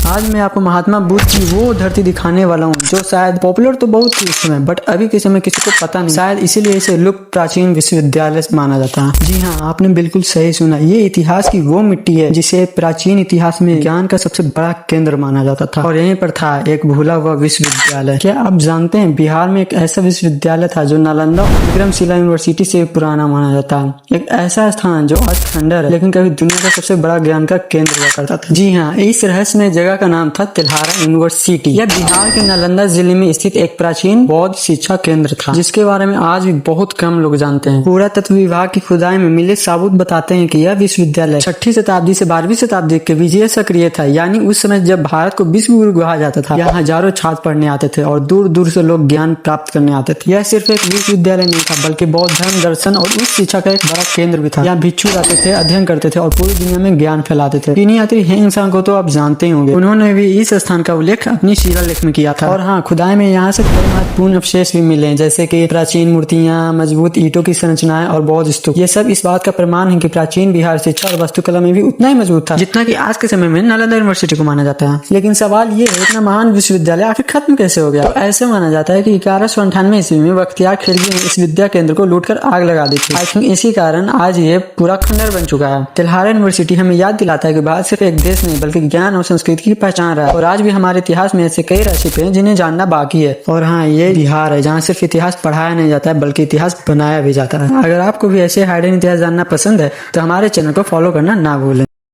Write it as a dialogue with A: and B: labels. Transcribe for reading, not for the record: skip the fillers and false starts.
A: आज मैं आपको महात्मा बुद्ध की वो धरती दिखाने वाला हूँ जो शायद पॉपुलर तो बहुत थी उस समय, बट अभी के समय किसी को पता नहीं, शायद इसीलिए इसे लुप्त प्राचीन विश्वविद्यालय माना जाता है। जी हाँ, आपने बिल्कुल सही सुना, ये इतिहास की वो मिट्टी है जिसे प्राचीन इतिहास में ज्ञान का सबसे बड़ा केंद्र माना जाता था, और यहीं पर था एक भूला हुआ विश्वविद्यालय। क्या आप जानते हैं बिहार में एक ऐसा विश्वविद्यालय था जो नालंदा और विक्रमशिला यूनिवर्सिटी से पुराना माना जाता है। एक ऐसा स्थान जो आज खंडर है लेकिन कभी दुनिया का सबसे बड़ा ज्ञान का केंद्र हुआ करता था। जी हाँ, इस रहस्यमय जगह का नाम था तेल्हारा यूनिवर्सिटी। यह बिहार के नालंदा जिले में स्थित एक प्राचीन बौद्ध शिक्षा केंद्र था जिसके बारे में आज भी बहुत कम लोग जानते हैं। पुरातत्व विभाग की खुदाई में मिले सबूत बताते हैं कि यह विश्वविद्यालय 6ठी शताब्दी से 12वीं शताब्दी के बीच सक्रिय था, यानी उस समय जब भारत को विश्व गुरु कहा जाता था। यहाँ हजारों छात्र पढ़ने आते थे और दूर दूर से लोग ज्ञान प्राप्त करने आते थे। यह सिर्फ एक विश्वविद्यालय नहीं था बल्कि बौद्ध धर्म, दर्शन और उच्च शिक्षा का एक बड़ा केंद्र भी था। यहाँ भिक्षु रहते थे, अध्ययन करते थे और पूरी दुनिया में ज्ञान फैलाते थे। चीनी यात्री हेंग सांग को तो आप जानते ही होंगे, उन्होंने भी इस स्थान का उल्लेख अपनी शिलालेख में किया था। और हाँ, खुदाई में यहाँ से कई महत्वपूर्ण अवशेष भी मिले, जैसे कि प्राचीन मूर्तियां, मजबूत ईंटों की संरचनाएं और बौद्ध स्तूप। ये सब इस बात का प्रमाण है कि प्राचीन बिहार शिक्षा और वास्तुकला में भी उतना ही मजबूत था जितना कि आज के समय में नालंदा यूनिवर्सिटी को माना जाता है। लेकिन सवाल ये है, इतना महान विश्वविद्यालय आखिर खत्म कैसे हो गया? तो ऐसे माना जाता है कि 1198 ईस्वी में बख्तियार खिलजी ने इस विद्या केंद्र को लूटकर आग लगा दी थी। आई थिंक इसी कारण आज ये पूरा खंडर बन चुका है। तेल्हारा यूनिवर्सिटी हमें याद दिलाता है कि भारत सिर्फ एक देश नहीं बल्कि ज्ञान और संस्कृति की पहचान रहा है, और आज भी हमारे इतिहास में ऐसे कई रहस्य हैं जिन्हें जानना बाकी है। और हाँ, ये बिहार है जहाँ सिर्फ इतिहास पढ़ाया नहीं जाता है बल्कि इतिहास बनाया भी जाता है। अगर आपको भी ऐसे हाइडन इतिहास जानना पसंद है तो हमारे चैनल को फॉलो करना ना भूलें।